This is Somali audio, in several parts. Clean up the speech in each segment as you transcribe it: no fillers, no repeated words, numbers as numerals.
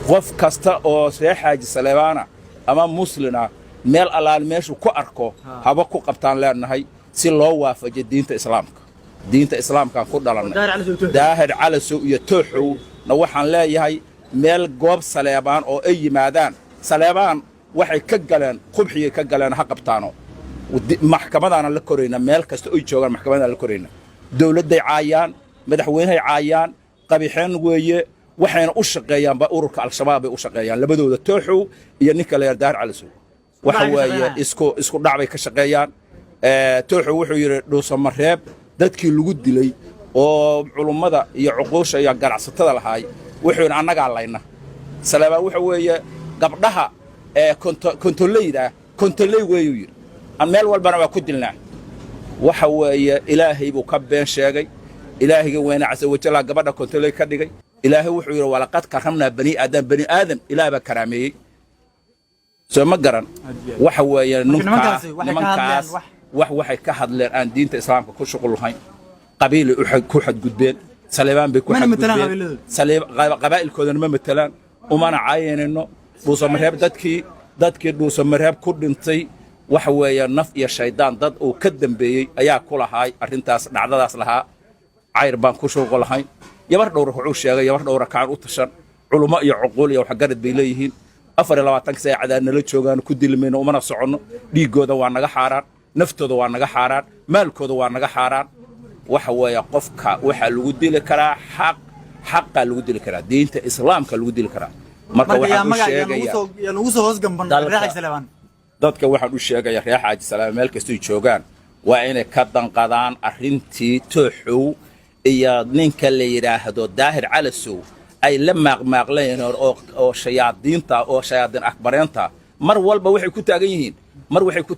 qof kasta oo Sheekh Xaaji Saleebaana ama muslina meel alaal meeshu ku arko haba ku qabtaan leenahay si loo waafajiyo diinta islaamka ku dhalanay daahir cali soo iyo tooxow na waxaan leeyahay meel goob Saleebaan oo ay yimaadaan Saleebaan waxay ka galeen qubxiye ka galeen ha qabtaano maxkamadana la koreyna meel kasta oo joogan maxkamadana la koreyna dawladday caayaan madaxweynaha caayaan qabixeen weeye waxayna u shaqeeyaan ba ururka al-shabaab ay u shaqeeyaan labadooda tooxow iyo ninka la daahir cali soo waxa weeye isku dhacbay ka shaqeeyaan tooxow wuxuu yiri dhuusamareeb dadkii lagu dilay oo culummada iyo cuquusha iyo ganacsatada lahaay wuxuu annaga layna Saleebaan wuxuu weeye gabdhaha kontoley weeyu yiri aan meel walbana waa ku dilnaa waxa weeye ilaahay buu ka been sheegay ilaahayga weyna casa wajala gabadha kontoley ka dhigay ilaahay wuxuu yiri walaqad karamna bani aadam ilaahay ba karaameeyay soo ma garan waxa weeye nimankaas waxay ka hadleen aan diinta islaamka ku shuqul lahayn qabiil ku xadgudbeen Saleebaan bay ku xadgudbeen qabaa'ilkoodana ma matalaan umana caayeenno dhuusamareeb dadkii dhuusamareeb ku dhintay waxa weeye naf iyo shaydaan dad uu ka dambeeyay ayaa ku lahaay arintaas dhacdadaas lahaa cayr baan ku shuqul lahayn yabar dhowr wuxuu sheegay yabar dhowr kaan u tashan culummo iyo cuquul iyo wax garad bay leeyihiin 24 saacad nala joogaan ku dilmayno umana socono dhiigooda waa naga xaaraan naftooda waa naga xaaraan maalkooda waa naga xaaraan waxa weeye qofka waxa lagu dili karaa xaqa lagu dili karaa diinta islaamka lagu dili karaa marka waxa uu sheegayaa lagu soo hoos gamban Reex Saleebaan dadka waxa uu sheegayaa Reex Xaaji Saleebaan meel kasta ay joogaan waa inay ka danqadaan arintii tooxow iyo ninka la yiraahdo daahir cali soo ay la maaqmaaqleen oo shayaadiin akbareenta mar walba waxay ku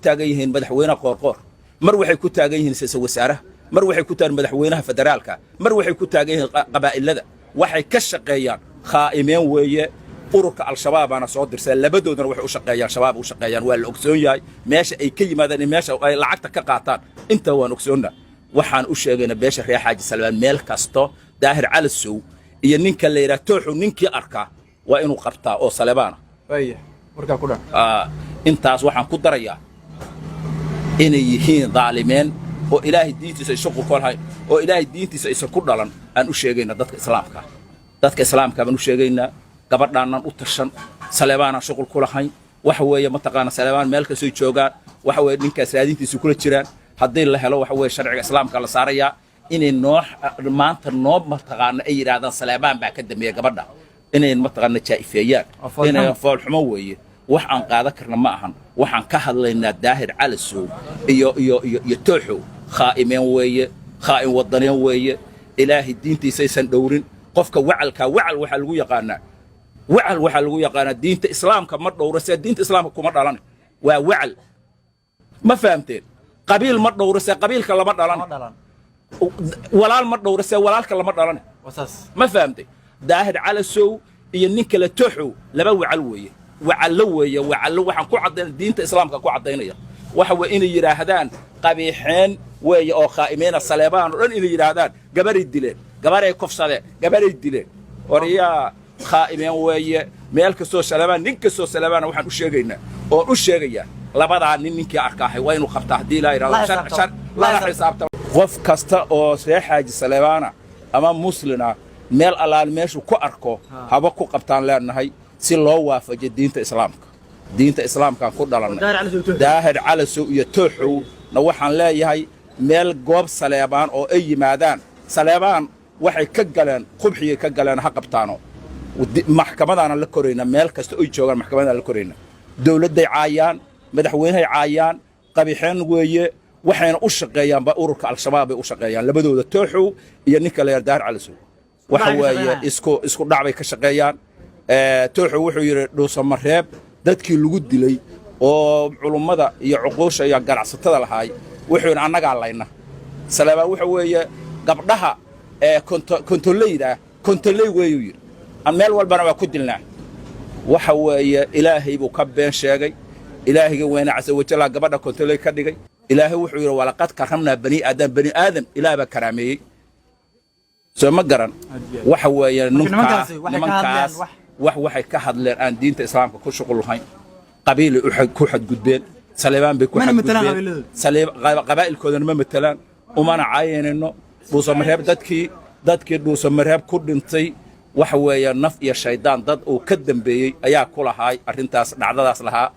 taagan yihiin madaxweynaha qoorqoor mar waxay ku taagan yihiin siyaasad wasaaraha mar waxay ku taagan madaxweynaha federaalka mar waxay ku taagan yihiin qabaa'ilada waxay ka shaqeeyaan khaa'imeen weeye ururka al-shabaab ana soo dirsay labadoodana waxay u shaqeeyaan shabaab u shaqeeyaan waa la ogsoon yahay meesha ay ka yimaadaan meesha ay lacagta ka qaataan inta waan ogsoonnaa waxaan u sheegaynaa beesha Reex Xaaji Saleebaan meel kasto daahir cali soo iyo ninka la yiraahdo tooxow ninkii arka waa inuu qabtaa oo Saleebaan warka ku dhan intaas waxaan ku darayaa inay yihiin daalimeen oo ilaahay diintiisa shaqo ku lahayn oo ilaahay diintiisa aysan ku dhalan aan u sheegaynaa dadka islaamka baan u sheegaynaa gabadhaanan u tashan Saleebaan shaqo ku lahayn waxa weeye ma taqaan Saleebaan meel ka soo joogaan waxa weeye ninkaas raadintiisa kula jiraan haddii la helo waxa weeye sharciga islaamka la saaraya inay maanta ma taqaan ay yiraahdaan Saleebaan baa ka dambeeyay gabadha inay ma taqaan jaa'ifeeyaan inay fool xumo weeye wax aan qaadan karna ma ahan waxaan ka hadlaynaa daahir cali soo iyo tooxow khaa'imeen weeye khaa'im wadaneen weeye ilaahi diintiisa aysan dhowrin qofka waxa lagu yaqaanaa diinta islaamka ma dhowrasay diinta islaamka kuma dhalan waa wacal ma fahamteen qabiil ma dhowrasay qabiilka lama dhalan walaal ma dhowrasay walaalka lama dhalan ma fahamtay daahir cali soo iyo ninka la tooxow laba wacal weeye وعلو waxaan ku cadeyn diinta islaamka ku cadeynaya waxa way inay yiraahdaan qabiixeen way oo khaa'imeen Saleebaan oo dhan inay yiraahdaan gabaray dileen gabaray kufsadeen gabaray dileen wariya khaa'imeen way meel kastoo Saleebaan nin kastoo Saleebaan waxaan u sheegaynaa oo u sheegaya labada ninkii arkaahay waa inuu qabtaa hadii la yiraahdo la xisaabta qof kasta oo Sheekh Xaaji Saleebaana ama muslina meel alaal meeshu ku arko haba ku qabtaan leenahay si loo waafajiyo diinta islaamka ku dhalanay daahir cali soo iyo tooxow na waxaan leeyahay meel goob Saleebaan oo ay yimaadaan Saleebaan waxay ka galeen qubxiye ka galeen ha qabtaano maxkamadana la koreyna meel kasta oo joogan maxkamadana la koreyna dawladday caayaan madaxweynaha caayaan qabixeen weeye waxayna u shaqeeyaan ba ururka al-shabaab ay u shaqeeyaan labadooda tooxow iyo ninka la yiraahdo daahir cali soo waxa weeye isku dhacbay ka shaqeeyaan tooxow wuxuu yiri dhuusamareeb dadkii lagu dilay oo culummada iyo cuquusha iyo ganacsatada lahaay wuxuu annaga layna Saleebaan wuxuu weeye gabdhaha kontoley weeyu yiri aan meel walbana waa ku dilnaa waxa weeye ilaahay buu ka been sheegay ilaahayga weyna casa wajala gabadha kontoley ka dhigay ilaahay wuxuu yiri walaqad karamna bani aadam ilaahay ba karaameeyay soo ma garan waxa weeye nimankaas waxay ka hadleen aan diinta islaamka ku shuqul lahayn qabiil ku xadgudbeen saleebaan bay ku xadgudbeen qabaa'ilkoodana ma matalaan umana caayinayno dhuusamareeb dadkii dhuusamareeb ku dhintay waxa weeye naf iyo shaydaan dad uu ka dambeeyey ayaa ku lahaay arrintaas dhacdadaas lahaa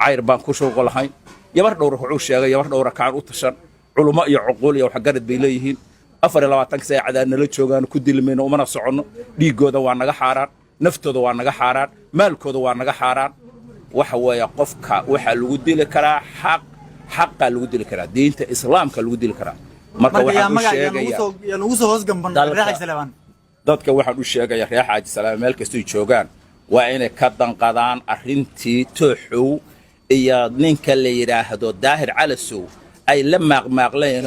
cayr baan ku shuqul lahayn yabar dhowra wuxuu sheegay yabar dhowra kaan u tashan culummo iyo cuquul iyo waxgarad bay leeyihiin 24 saacadood nala joogaan ku dilmayno umana soconno dhiigooda waa naga xaaraan naftooda waa naga xaaraan maalkooda waa naga xaaraan waxa weeye qofka waxa lagu dili karaa xaqa lagu dili karaa diinta islaamka lagu dili karaa marka waxaan u sheegayaa ugu soo hoos gamban reexay salebaan dadka waxaan u sheegayaa reex Xaaji Salaam meel kasta ay joogaan waa inay ka danqadaan arrintii tooxow iyo ninka la yiraahdo Daahir Calasow ay la maaqmaaqleen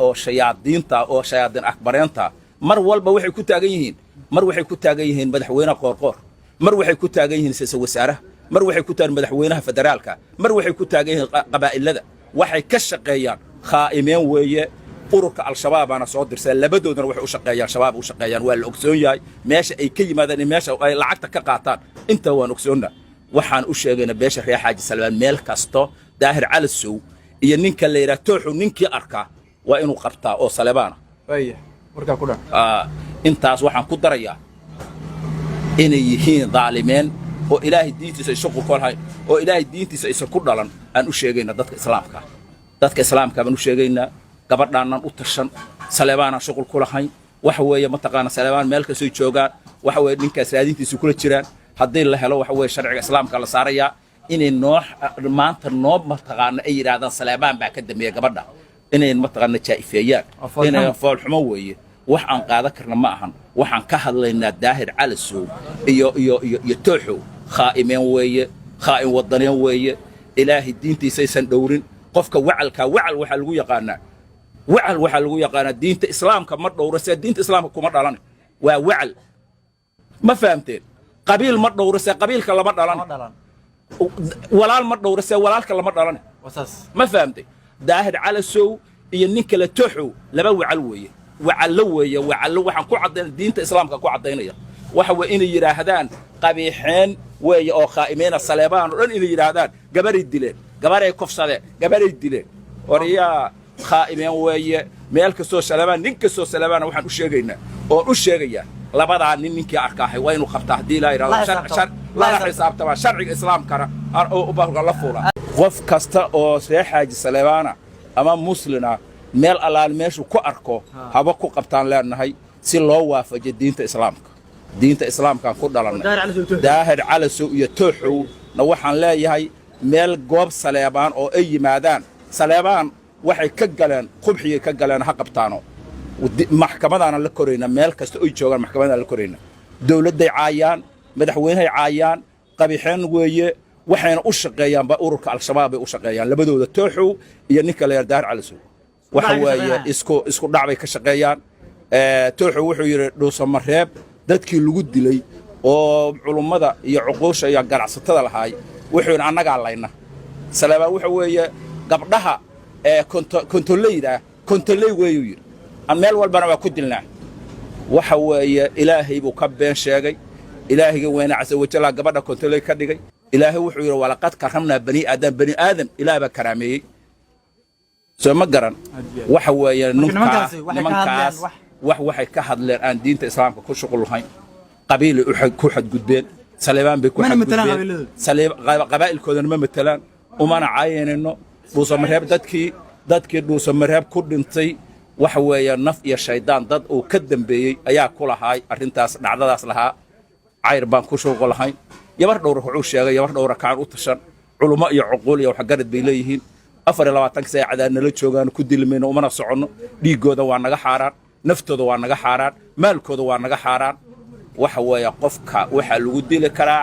oo shayaadiin akbareenta mar walba waxay ku taagan yihiin madaxweynaha qoorqoor mar waxay ku taagan yihiin sayid wasaaraha mar waxay ku taagan madaxweynaha federaalka mar waxay ku taagan yihiin qabaa'ilada waxay ka shaqeeyaan khaa'imeen weeye ururka al-shabaab ana soo dirsay labadoodana waxay u shaqeeyaan shabaab u shaqeeyaan waa la ogsoon yahay meesha ay ka yimaadaan meesha ay lacagta ka qaataan inta waan ogsoonna waxaan u sheegaynaa beesha reer Xaaji Salmaan meel kasto Daahir Calasow iyo ninka la yiraahdo tooxu ninkii arka waa inuu qabtaa oo Saleebaana warkaa ku dhan intaas waxaan ku darayaa inay yihiin daalimeen oo ilaahay diintiisa ay shaqo ku lahayn oo ilaahay diintiisa ay ku dhalan aan u sheegayna dadka islaamka baan u sheegaynaa gabadhaanan u tashan Saleebaana shaqo ku lahayn waxa weeye ma taqaan Saleebaan meel ka soo joogaan waxa weeye ninkaas raadintiisa kula jiraan haddii la helo waxa weeye sharciga islaamka la saaraya inay maanta noob ma taqaan ay yiraahdaan Saleebaan baa ka dambeeya gabadha inay ma taqaan jaa'ifeeyaan inay fool xumo weeye wax aan qaada karna ma ahan waxaan ka hadlaynaa Daahir Calasow iyo tooxow khaa'imeen weeye khaa'im wadaneen weeye ilaahi diintiisa aysan dhowrin qofka waxa lagu yaqaanaa diinta islaamka ma dhowrase diinta islaamka kuma dhalan waa wacal ma fahamteen qabiil ma dhowrase qabiilka lama dhalan walaal ma dhowrase walaalka lama dhalan ma fahamtay Daahir Calasow iyo ninka la tooxow laba wacal weeye waxaan ku caddayn diinta islaamka ku caddaynaya waxa way inay yiraahdaan qabiixeen weeye oo khaa'imeen Saleebaan oo dhan inay yiraahdaan gabaray dileen gabaray kufsadeen gabaray dileen wariyaa khaa'imeen weeye meel kastoo Saleebaan nin kastoo Saleebaan waxaan u sheegaynaa oo u sheegaya labadaa ninkii arkaahay waa inuu qabtaa hadii la yiraahdo la xisaabtama sharciga islaamkana oo u baahan la fuula qof kasta oo reex Xaaji Saleebaana ama muslina meel alaal meeshu ku arko haba ku qabtaan leenahay si loo waafajiyo diinta islaamka ku dhalanay Daahir Calasow iyo tooxow na waxaan leeyahay meel goob Saleebaan oo ay yimaadaan Saleebaan waxay ka galeen qubxiye ka galeen ha qabtaano maxkamadana la koreyna meel kasta ay joogan maxkamadana la koreyna dawladday caayaan madaxweynaha caayaan qabiixeen weeye waxayna u shaqeeyaan ba ururka al-shabaab ay u shaqeeyaan labadooda tooxow iyo ninka la yiraahdo Daahir Calasow waxa weeye isku dhacbay ka shaqeeyaan tooxow wuxuu yiri dhuusamareeb dadkii lagu dilay oo culummada iyo cuquusha iyo ganacsatada lahaay wuxuu annaga layna Saleebaan waxa weeye gabdhaha kontoleyda weeyu yiri aan meel walbana waa ku dilnaa waxa weeye ilaahay buu ka been sheegay ilaahayga weyna casa wajala gabadha kontoley ka dhigay ilaahay wuxuu yiri walaqad karamna bani aadam ilaahay ba karaameeyay soo ma garan waxa weeye nimankaas waxay ka hadleen aan diinta islaamka ku shuqul lahayn qabiil ku xadgudbeen Saleebaan bay ku xadgudbeen qabaa'ilkoodana ma matalaan umana caayinayno dhuusamareeb dadkii dhuusamareeb ku dhintay waxa weeye naf iyo shaydaan dad uu ka dambeeyey ayaa ku lahaay arrintaas dhacdadaas lahaa cayr baan ku shuqul lahayn yabar dhowra wuxuu sheegay yabar dhowra kaan u tashan culummo iyo cuquul iyo waxgarad bay leeyihiin 24 saacadood nala joogaan ku dilmayno umana soconno dhiigooda waa naga xaaraan naftooda waa naga xaaraan maalkooda waa naga xaaraan waxa weeye qofka waxa lagu dili karaa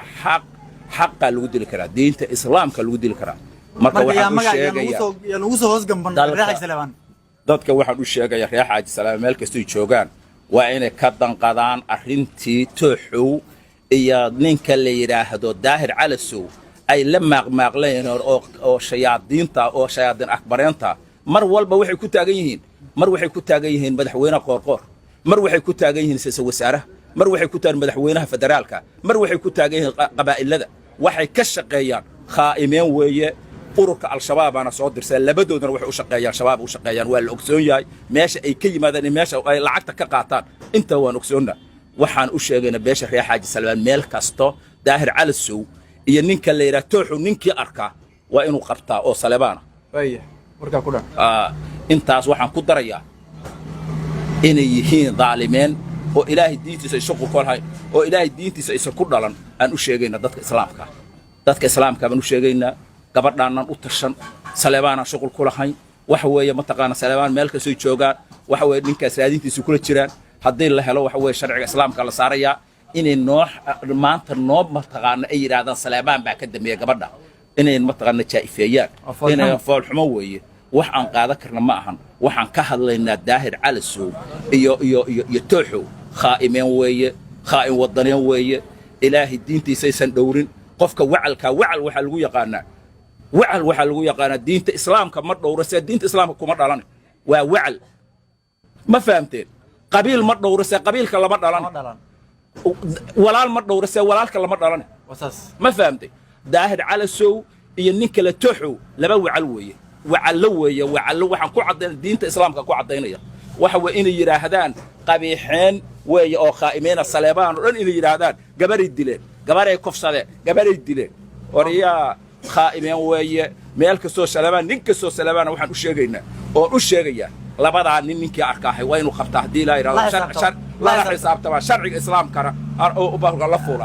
xaqa lagu dili karaa diinta islaamka lagu dili karaa marka waxaan u sheegayaa ugu soo hoos gamban reexay salebaan dadka waxaan u sheegayaa reex Xaaji Salaam meel kasta ay joogaan waa inay ka danqadaan arrintii tooxow iyo ninka la yiraahdo Daahir Calasow ay la maaqmaaqleen oo shayaadiin akbareenta mar walba waxay ku taagan yihiin madaxweynaha qoorqoor mar waxay ku taagan yihiin sayid wasaaraha mar waxay ku taageen madaxweynaha federaalka mar waxay ku taageen qabaa'ilada waxay ka shaqeeyaan khaa'imeen weeye ururka al-shabaab ana soo dirsay labadoodana waxay u shaqeeyaan shabaab u shaqeeyaan waa la ogsoon yahay meesha ay ka yimaadeen meesha ay lacagta ka qaataan inta waan ogsoonna waxaan u sheegayna beesha reer xaaji salmaan meel kasto daahir cali sow iyo ninka la yiraahdo tooxu ninkii arkaa waa inuu qabtaa oo Saleebaan waya warka ku dhan intaas waxaan ku darayaa inay yihiin daalimeen oo ilaahay diintiisa shaqo ku lahayn oo ilaahay diintiisa aysan ku dhalan aan u sheegayna dadka islaamka baan u sheegaynaa gabadhaanan u tashan Saleebaan shaqo ku lahayn waxa weeye ma taqaan Saleebaan meel ka soo joogaan waxa weeye ninkaas raadintiisa kula jiraan haddii la helo waxa weeye sharciga islaamka la saarayaa inay maanta ma taqaan ay yiraahdaan Saleebaan baa ka dambeeya gabadha inay ma taqaan jaa'ifeeyaan inay fool xumo weeye wax aan qaada karna ma ahan waxaan ka hadlaynaa daahir cali sow iyo tooxo khaa'imeen weeye khaa'im wadaneen weeye ilaahi diintiisa aysan dhowrin qofka wacal waxa lagu yaqaanaa diinta islaamka ma dhowra see diinta islaamka kuma dhalan waa wacal ma fahamteen qabiil ma dhowra see qabiilka lama dhalan walaal ma dhowra see walaalka lama dhalan ma fahamtay daahir cali sow iyo ninka la tooxo laba wacal weeye وعلو waxaan ku cadeyn diinta islaamka ku cadeynaya waxa way inay yiraahdaan qabiixeen way oo khaa'imeen Saleebaan oo dhan inay yiraahdaan gabaray dileen gabaray kufsadeen gabaray dileen oriya khaa'imeen way meel ka soo Saleebaan ninka soo Saleebaan waxaan u sheegaynaa oo u sheegaya labada ninkii arkaahay waa inuu qabtaa hadii la yiraahdo la xisaabtama sharciga islaamka oo u baahan la fuula